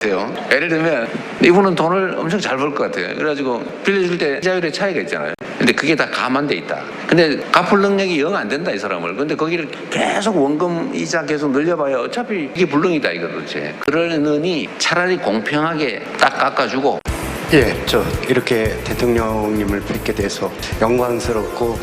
돼요. 예를 들면 이분은 돈을 엄청 잘 벌 것 같아요. 그래가지고 빌려줄 때 이자율의 차이가 있잖아요. 근데 그게 다 감안돼 있다. 근데 갚을 능력이 영 안 된다 이 사람을. 근데 거기를 계속 원금 이자 계속 늘려봐야 어차피 이게 불능이다 이거 도대체. 그러느니 차라리 공평하게 딱 깎아주고. 예, 저 이렇게 대통령님을 뵙게 돼서 영광스럽고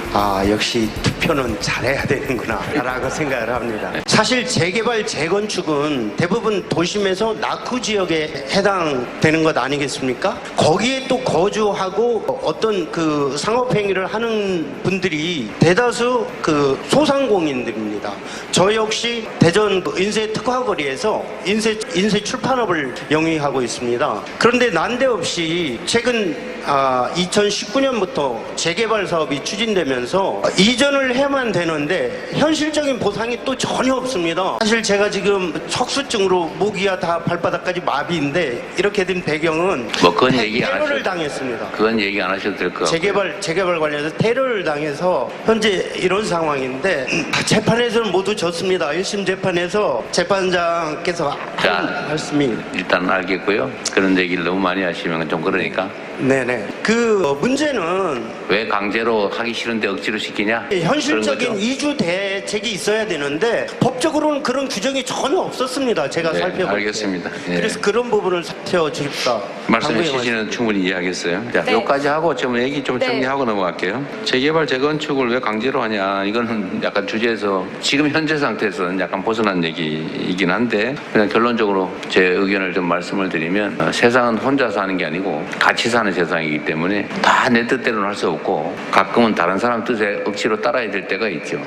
역시 투표는 잘해야 되는구나 라고 생각을 합니다. 사실 재개발 재건축은 대부분 도심에서 낙후 지역에 해당되는 것 아니겠습니까? 거기에 또 거주하고 어떤 그 상업행위를 하는 분들이 대다수 그 소상공인들입니다. 저 역시 대전 인쇄 특화거리에서 인쇄 출판업을 영위하고 있습니다. 그런데 난데없이 최근 2019년부터 재개발 사업이 추진되면서 이전을 해야만 되는데 현실적인 보상이 또 전혀 없습니다. 사실 제가 지금 척수증으로 목이야 다 발바닥까지 마비인데 이렇게 된 배경은 뭐 그건 얘기 안 테러를 하셔도 당했습니다. 그건 얘기 안 하셔도 될 것 같고. 재개발 관련해서 테러를 당해서 현재 이런 상황인데 재판에서는 모두 졌습니다. 1심 재판에서 재판장께서 자, 말씀이 일단 알겠고요. 그런 얘기를 너무 많이 하시면 좀 그러니까. 네네. 그 문제는 왜 강제로 하기 싫은데 억지로 시키냐? 현실적인 그런 거죠. 이주 대책이 있어야 되는데 법적으로는 그런 규정이 전혀 없었습니다. 제가 네, 살펴볼 때. 알겠습니다. 예. 그래서 그런 부분을 살펴 주십사. 말씀해 주시는 충분히 이해하겠어요. 자, 네. 여기까지 하고 좀 얘기 좀 네. 정리하고 넘어갈게요. 재개발 재건축을 왜 강제로 하냐? 이거는 약간 주제에서 지금 현재 상태에서는 약간 벗어난 얘기이긴 한데 그냥 결론적으로 제 의견을 좀 말씀을 드리면 세상은 혼자 사는 게 아니고 같이 사는 세상이기 때문에 다 내 뜻대로는 할 수 없고 가끔은 다른 사람 뜻에 억지로 따라야 될 때가 있죠.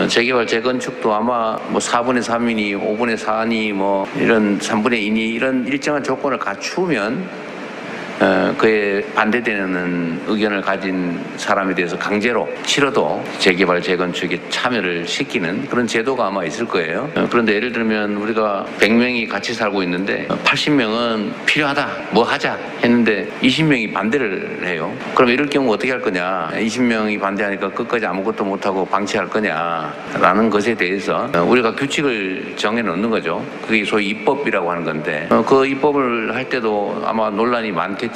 재개발 재건축도 아마 뭐 4분의 3이니 5분의 4니 뭐 이런 3분의 2니 이런 일정한 조건을 갖추면 그에 반대되는 의견을 가진 사람에 대해서 강제로 치러도 재개발 재건축에 참여를 시키는 그런 제도가 아마 있을 거예요. 그런데 예를 들면 우리가 100명이 같이 살고 있는데 80명은 필요하다 뭐 하자 했는데 20명이 반대를 해요. 그럼 이럴 경우 어떻게 할 거냐? 20명이 반대하니까 끝까지 아무것도 못하고 방치할 거냐라는 것에 대해서 우리가 규칙을 정해놓는 거죠. 그게 소위 입법이라고 하는 건데 그 입법을 할 때도 아마 논란이 많겠죠.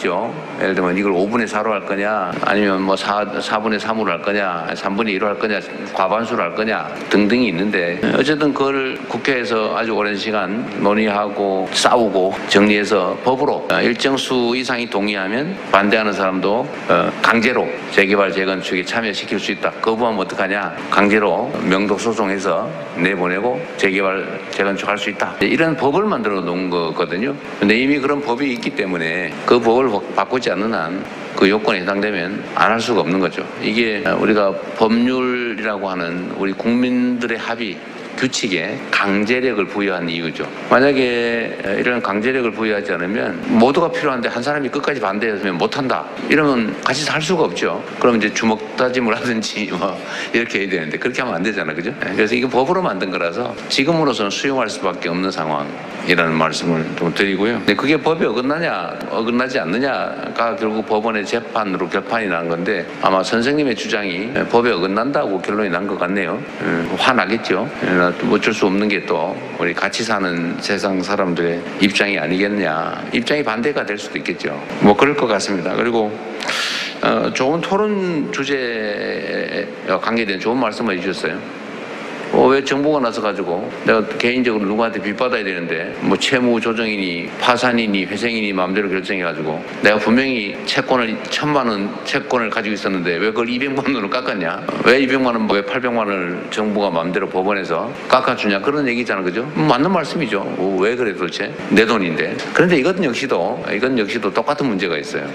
예를 들면 이걸 5분의 4로 할 거냐 아니면 뭐 4분의 3으로 할 거냐 3분의 2로 할 거냐 과반수로 할 거냐 등등이 있는데 어쨌든 그걸 국회에서 아주 오랜 시간 논의하고 싸우고 정리해서 법으로 일정 수 이상이 동의하면 반대하는 사람도 강제로 재개발 재건축에 참여시킬 수 있다. 거부하면 어떡하냐 강제로 명독 소송해서 내보내고 재개발 재건축 할 수 있다. 이런 법을 만들어 놓은 거거든요. 근데 이미 그런 법이 있기 때문에 그 법을 바꾸지 않는 한 그 요건에 해당되면 안 할 수가 없는 거죠. 이게 우리가 법률이라고 하는 우리 국민들의 합의 규칙에 강제력을 부여한 이유죠. 만약에 이런 강제력을 부여하지 않으면 모두가 필요한데 한 사람이 끝까지 반대했으면 못한다. 이러면 같이 살 수가 없죠. 그럼 이제 주먹 다짐을 하든지 뭐 이렇게 해야 되는데 그렇게 하면 안 되잖아요. 그죠? 그래서 이거 법으로 만든 거라서 지금으로서는 수용할 수밖에 없는 상황이라는 말씀을 좀 드리고요. 근데 그게 법에 어긋나냐 어긋나지 않느냐가 결국 법원의 재판으로 결판이 난 건데 아마 선생님의 주장이 법에 어긋난다고 결론이 난 것 같네요. 화나겠죠. 어쩔 수 없는 게 또 우리 같이 사는 세상 사람들의 입장이 아니겠냐. 입장이 반대가 될 수도 있겠죠. 뭐 그럴 것 같습니다. 그리고 좋은 토론 주제에 관계된 좋은 말씀을 해주셨어요. 왜 정부가 나서가지고 내가 개인적으로 누구한테 빚받아야 되는데 뭐 채무 조정이니 파산이니 회생이니 마음대로 결정해가지고 내가 분명히 채권을 1,000만 원 채권을 가지고 있었는데 왜 그걸 200만 원으로 깎았냐? 왜 200만 원, 왜 800만 원을 정부가 마음대로 법원에서 깎아주냐? 그런 얘기잖아, 그죠? 맞는 말씀이죠. 왜 그래 도대체? 내 돈인데. 그런데 이건 역시도 똑같은 문제가 있어요.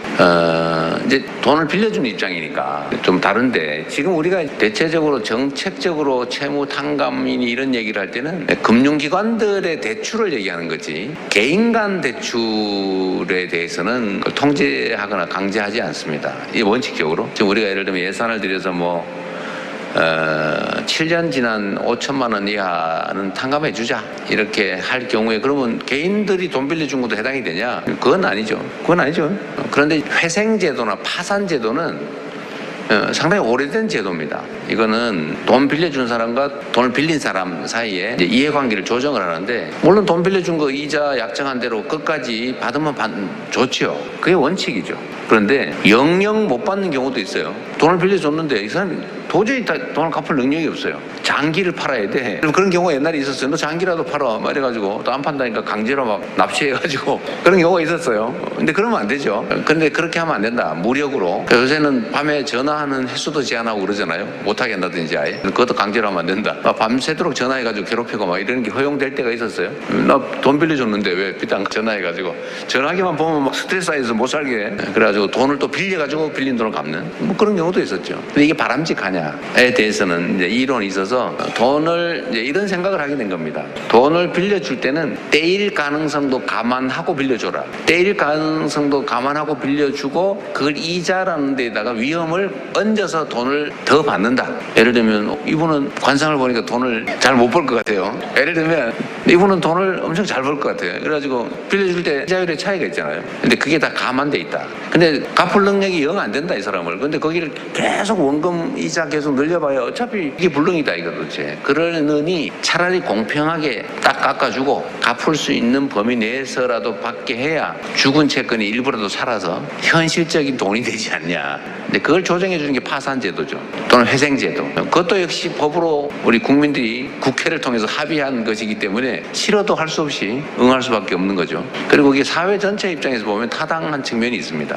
이제 돈을 빌려주는 입장이니까 좀 다른데 지금 우리가 대체적으로 정책적으로 채무 상감이니 이런 얘기를 할 때는 금융기관들의 대출을 얘기하는 거지 개인 간 대출에 대해서는 통제하거나 강제하지 않습니다. 이 원칙적으로 지금 우리가 예를 들면 예산을 들여서 7년 지난 5천만 원 이하는 탕감해 주자 이렇게 할 경우에 그러면 개인들이 돈 빌려준 것도 해당이 되냐? 그건 아니죠. 그런데 회생제도나 파산제도는 상당히 오래된 제도입니다. 이거는 돈 빌려준 사람과 돈을 빌린 사람 사이에 이제 이해관계를 조정을 하는데, 물론 돈 빌려준 거 이자 약정한 대로 끝까지 받으면 좋죠. 그게 원칙이죠. 그런데 영영 못 받는 경우도 있어요. 돈을 빌려줬는데 이 사람이 도저히 돈을 갚을 능력이 없어요. 장기를 팔아야 돼. 그런 경우가 옛날에 있었어요. 너 장기라도 팔아. 막 이래가지고 또 안 판다니까 강제로 막 납치해가지고 그런 경우가 있었어요. 근데 그러면 안 되죠. 근데 그렇게 하면 안 된다. 무력으로. 요새는 밤에 전화하는 횟수도 제한하고 그러잖아요. 못하게 한다든지 아예. 그것도 강제로 하면 안 된다. 밤새도록 전화해가지고 괴롭히고 막 이런 게 허용될 때가 있었어요. 나 돈 빌려줬는데 왜 비단 전화해가지고 전화기만 보면 막 스트레스 쌓여서 못 살게. 그래가지고 돈을 또 빌려가지고 빌린 돈을 갚는 뭐 그런 경우도 있었죠. 근데 이게 바람직하냐에 대해서는 이제 이론이 있어서 돈을 이제 이런 생각을 하게 된 겁니다. 돈을 빌려줄 때는 떼일 가능성도 감안하고 빌려줘라. 떼일 가능성도 감안하고 빌려주고 그걸 이자라는 데다가 위험을 얹어서 돈을 더 받는다. 예를 들면 이분은 관상을 보니까 돈을 잘 못 벌 것 같아요. 예를 들면 이분은 돈을 엄청 잘 벌 것 같아요. 그래가지고 빌려줄 때 이자율의 차이가 있잖아요. 근데 그게 다 감안돼 있다. 근데 갚을 능력이 영 안 된다 이 사람을. 근데 거기를 계속 원금 이자 계속 늘려봐야 어차피 이게 불능이다 이거 도대체. 그러느니 차라리 공평하게 딱 깎아주고 갚을 수 있는 범위 내에서라도 받게 해야 죽은 채권이 일부라도 살아서 현실적인 돈이 되지 않냐. 근데 그걸 조정해 주는 게 파산제도죠. 또는 회생제도. 그것도 역시 법으로 우리 국민들이 국회를 통해서 합의한 것이기 때문에 싫어도 할 수 없이 응할 수밖에 없는 거죠. 그리고 이게 사회 전체 입장에서 보면 타당한 측면이 있습니다.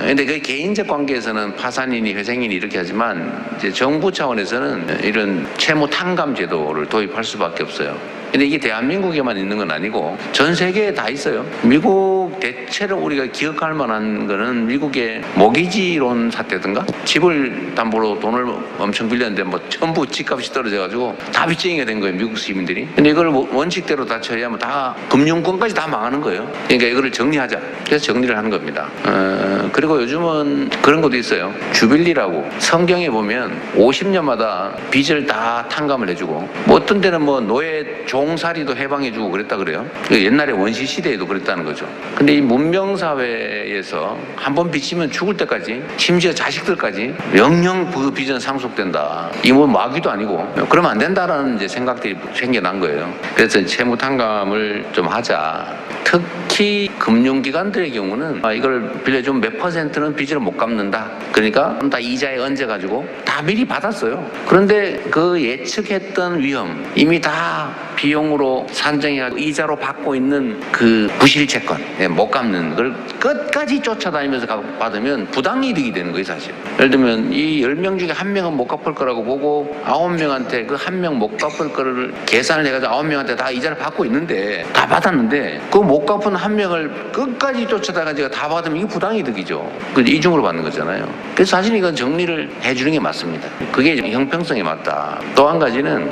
근데 그 개인적 관계에서는 파산이니 회생이니 이렇게 하지만 이제 정부 차원에서는 이런 채무 탕감 제도를 도입할 수밖에 없어요. 근데 이게 대한민국에만 있는 건 아니고 전 세계에 다 있어요. 미국 대체로 우리가 기억할 만한 거는 미국의 모기지론 사태든가 집을 담보로 돈을 엄청 빌렸는데 뭐 전부 집값이 떨어져가지고 다 빚쟁이가 된 거예요. 미국 시민들이. 근데 이걸 원칙대로 다 처리하면 다 금융권까지 다 망하는 거예요. 그러니까 이거를 정리하자. 그래서 정리를 하는 겁니다. 그리고 요즘은 그런 것도 있어요. 주빌리라고 성경에 보면 50년마다 빚을 다 탕감을 해주고 뭐 어떤 데는 뭐 노예 종살이도 해방해주고 그랬다 그래요. 옛날에 원시 시대에도 그랬다는 거죠. 근데 이 문명 사회에서 한번 빚지면 죽을 때까지 심지어 자식들까지 영영 그 빚은 상속된다. 이 뭐 마귀도 아니고 그러면 안 된다라는 이제 생각들이 생겨난 거예요. 그래서 채무 탕감을 좀 하자. 특히 금융기관들의 경우는 이걸 빌려주면 몇 %는 빚을 못 갚는다. 그러니까 다 이자에 얹어가지고 다 미리 받았어요. 그런데 그 예측했던 위험 이미 다 비용으로 산정해가지고 이자로 받고 있는 그 부실채권 못 갚는 걸 끝까지 쫓아다니면서 받으면 부당이득이 되는 거예요 사실. 예를 들면 이 10명 중에 1명은 못 갚을 거라고 보고 9명한테 그 1명 못 갚을 거를 계산을 해가지고 9명한테 다 이자를 받고 있는데 다 받았는데 그 못 갚은 1명을 끝까지 쫓아다가지고 다 받으면 이게 부당이득이죠. 그 이중으로 받는 거잖아요. 그래서 사실 이건 정리를 해주는 게 맞습니다. 그게 형평성에 맞다. 또 한 가지는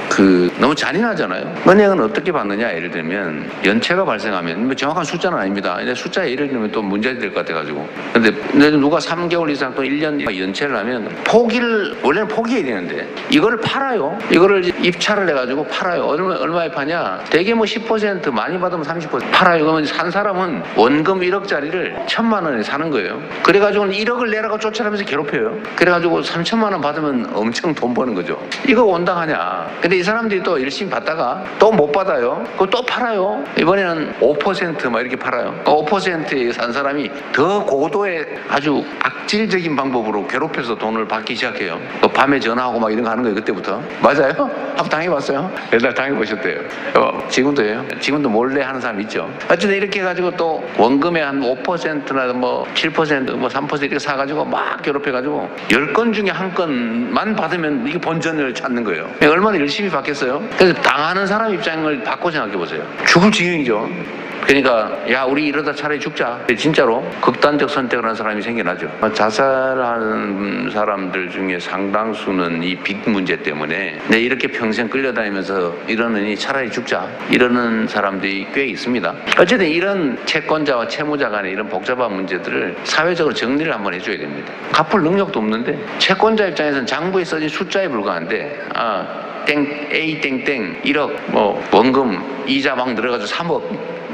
너무 잔인하잖아요. 은행은 어떻게 받느냐. 예를 들면 연체가 발생하면 뭐 정확한 숫자는 아닙니다. 근데 숫자에 예를 들면 또 문제가 될 것 같아가지고. 근데 누가 3개월 이상 또 1년 연체를 하면 원래는 포기해야 되는데 이거를 팔아요. 이거를 입찰을 해가지고 팔아요. 얼마에 파냐. 대개 뭐 10% 많이 받으면 30% 팔아요. 그러면 산 사람은 원금 1억짜리를 1,000만 원에 사는 거예요. 그래가지고 1억을 내라고 쫓아다니면서 괴롭혀요. 그래가지고 3,000만 원 받으면 엄청 돈 버는 거죠. 이거 온당하냐. 근데 이 사람들이 또 열심히 받다가 또 못 받아요. 그럼 또 팔아요. 이번에는 5% 막 이렇게 팔아요. 5%에 산 사람이 더 고도의 아주 악질적인 방법으로 괴롭혀서 돈을 받기 시작해요. 밤에 전화하고 막 이런 거 하는 거예요. 그때부터. 맞아요? 한번 당해봤어요? 옛날 당해보셨대요. 지금도 해요. 지금도 몰래 하는 사람 있죠. 어쨌든 이렇게 해가지고 또 원금의 한 5%나 뭐 7% 뭐 3% 이렇게 사가지고 막 괴롭혀가지고 10건 중에 한 건만 받으면 이게 본전을 찾는 거예요. 얼마나 열심히 받겠어요? 그래서 당하는 사람 입장을 바꿔 생각해 보세요. 죽을 지경이죠. 그러니까 야 우리 이러다 차라리 죽자. 진짜로 극단적 선택을 하는 사람이 생겨나죠. 자살하는 사람들 중에 상당수는 이 빚 문제 때문에 이렇게 평생 끌려다니면서 이러느니 차라리 죽자 이러는 사람들이 꽤 있습니다. 어쨌든 이런 채권자와 채무자 간의 이런 복잡한 문제들을 사회적으로 정리를 한번 해줘야 됩니다. 갚을 능력도 없는데 채권자 입장에서는 장부에 써진 숫자에 불과한데 A 땡땡 1억 뭐 원금 이자 막 늘어가지고 3억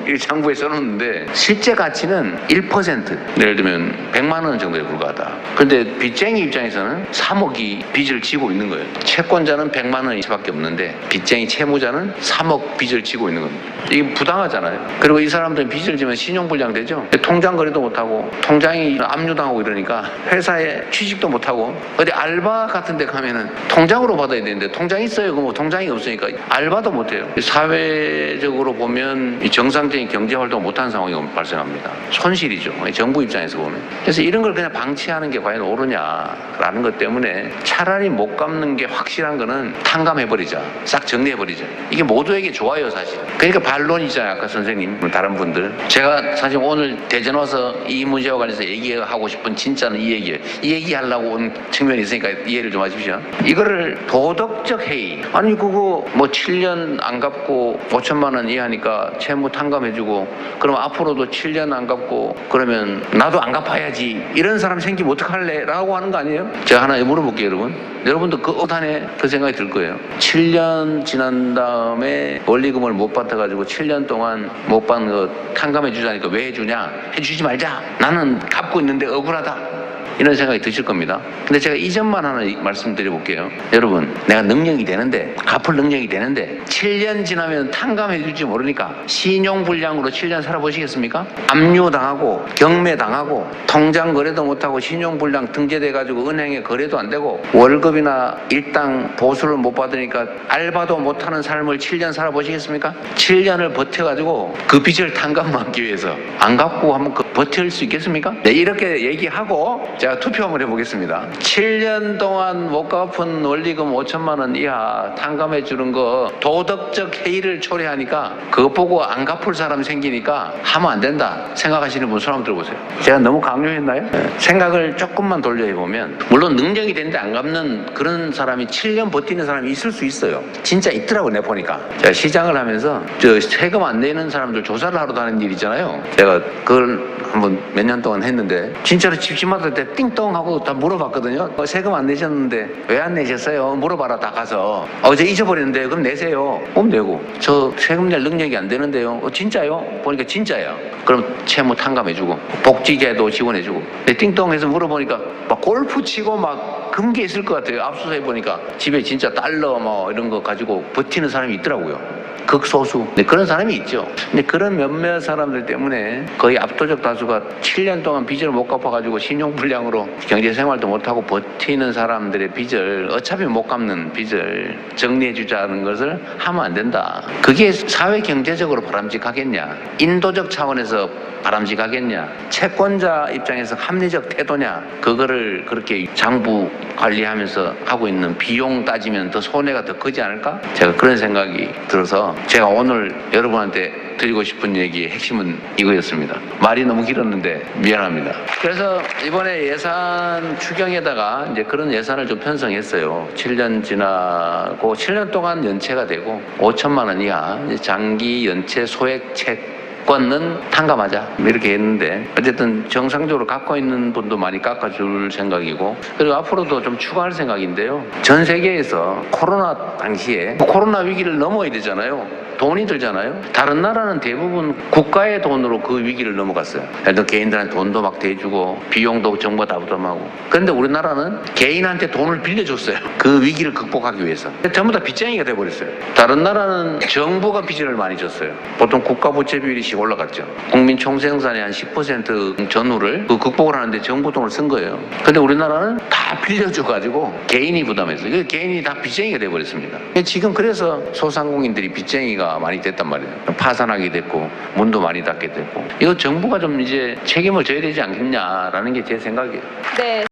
이 장부에 써놓는데 실제 가치는 1%. 예를 들면 100만 원 정도에 불과하다. 그런데 빚쟁이 입장에서는 3억이 빚을 지고 있는 거예요. 채권자는 100만 원일 수밖에 없는데 빚쟁이 채무자는 3억 빚을 지고 있는 겁니다. 이게 부당하잖아요. 그리고 이 사람들은 빚을 지면 신용불량 되죠. 통장 거래도 못하고 통장이 압류당하고 이러니까 회사에 취직도 못하고 어디 알바 같은 데 가면은 통장으로 받아야 되는데 통장이 있어요. 그럼 뭐 통장이 없으니까 알바도 못해요. 사회적으로 보면 이 정상적인 경제활동 못하는 상황이 발생합니다. 손실이죠. 정부 입장에서 보면. 그래서 이런 걸 그냥 방치하는 게 과연 옳으냐라는 것 때문에 차라리 못 갚는 게 확실한 거는 탕감해버리자. 싹 정리해버리자. 이게 모두에게 좋아요, 사실. 그러니까 반론이잖아요. 아까 선생님, 다른 분들. 제가 사실 오늘 대전 와서 이 문제와 관련해서 얘기하고 싶은 진짜는 이 얘기예요. 이 얘기하려고 온 측면이 있으니까 이해를 좀 하십시오. 이거를 도덕적 해이. 아니 그거 뭐 7년 안 갚고 5천만 원 이하니까 채무 탕감해주고 그럼 앞으로도 7년 안 갚고 그러면 나도 안 갚아야지. 이런 사람 생기면 어떡할래? 라고 하는 거 아니에요? 제가 하나 물어볼게요, 여러분. 여러분도 그 어단에 그 생각이 들 거예요. 7년 지난 다음에 원리금을 못 받아가지고 7년 동안 못 받는 거 탕감해 주자니까 왜 해주냐? 해주지 말자. 나는 갚고 있는데 억울하다. 이런 생각이 드실 겁니다. 근데 제가 이 점만 하나 말씀드려볼게요. 여러분, 내가 능력이 되는데, 갚을 능력이 되는데 7년 지나면 탕감해 줄지 모르니까 신용불량으로 7년 살아보시겠습니까? 압류당하고 경매당하고 통장 거래도 못하고 신용불량 등재돼가지고 은행에 거래도 안 되고 월급이나 일당 보수를 못 받으니까 알바도 못하는 삶을 7년 살아보시겠습니까? 7년을 버텨가지고 그 빚을 탕감받기 위해서 안 갚고 한번 버틸 수 있겠습니까? 네, 이렇게 얘기하고 제가 투표 한번 해보겠습니다. 7년 동안 못 갚은 원리금 5천만 원 이하 탕감해 주는 거 도덕적 해이를 초래하니까 그거 보고 안 갚을 사람 생기니까 하면 안 된다 생각하시는 분 손 한번 들어보세요. 제가 너무 강요했나요? 네. 생각을 조금만 돌려보면 물론 능력이 되는데 안 갚는 그런 사람이 7년 버티는 사람이 있을 수 있어요. 진짜 있더라고요. 내가 보니까. 제가 시장을 하면서 세금 안 내는 사람들 조사를 하러 다니는 일 있잖아요. 제가 그걸 한번 몇 년 동안 했는데 진짜로 집집마다 띵동 하고 다 물어봤거든요. 세금 안 내셨는데 왜 안 내셨어요? 물어봐라. 다 가서 어제 잊어버렸는데 그럼 내세요. 그럼 내고 저 세금 낼 능력이 안 되는데요. 진짜요? 보니까 진짜야. 그럼 채무 탕감해주고 복지제도 지원해주고. 띵동해서 물어보니까 막 골프 치고 막 금괴 있을 것 같아요. 압수해보니까 집에 진짜 달러 뭐 이런 거 가지고 버티는 사람이 있더라고요. 극소수. 네, 그런 사람이 있죠. 근데 그런 몇몇 사람들 때문에 거의 압도적 다수가 7년 동안 빚을 못 갚아가지고 신용불량으로 경제생활도 못하고 버티는 사람들의 빚을 어차피 못 갚는 빚을 정리해주자는 것을 하면 안 된다. 그게 사회경제적으로 바람직하겠냐? 인도적 차원에서 바람직하겠냐? 채권자 입장에서 합리적 태도냐? 그거를 그렇게 장부 관리하면서 하고 있는 비용 따지면 더 손해가 더 크지 않을까? 제가 그런 생각이 들어서 제가 오늘 여러분한테 드리고 싶은 얘기의 핵심은 이거였습니다. 말이 너무 길었는데 미안합니다. 그래서 이번에 예산 추경에다가 이제 그런 예산을 좀 편성했어요. 7년 지나고 7년 동안 연체가 되고 5천만 원 이하 장기 연체 소액 채권은 탕감하자 이렇게 했는데 어쨌든 정상적으로 갖고 있는 분도 많이 깎아줄 생각이고 그리고 앞으로도 좀 추가할 생각인데요. 전 세계에서 코로나 당시에 코로나 위기를 넘어야 되잖아요. 돈이 들잖아요. 다른 나라는 대부분 국가의 돈으로 그 위기를 넘어갔어요. 예를 들어 개인들한테 돈도 막 대주고 비용도 정부가 다 부담하고. 그런데 우리나라는 개인한테 돈을 빌려줬어요. 그 위기를 극복하기 위해서. 전부 다 빚쟁이가 돼버렸어요. 다른 나라는 정부가 빚을 많이 줬어요. 보통 국가 부채 비율이 올라갔죠. 국민 총생산의 한 10% 전후를 그 극복을 하는데 정부 돈을 쓴 거예요. 근데 우리나라는 다 빌려줘가지고 개인이 부담했어요. 그 개인이 다 빚쟁이가 돼버렸습니다. 지금 그래서 소상공인들이 빚쟁이가 많이 됐단 말이에요. 파산하게 됐고 문도 많이 닫게 됐고 이거 정부가 좀 이제 책임을 져야 되지 않겠냐라는 게 제 생각이에요. 네.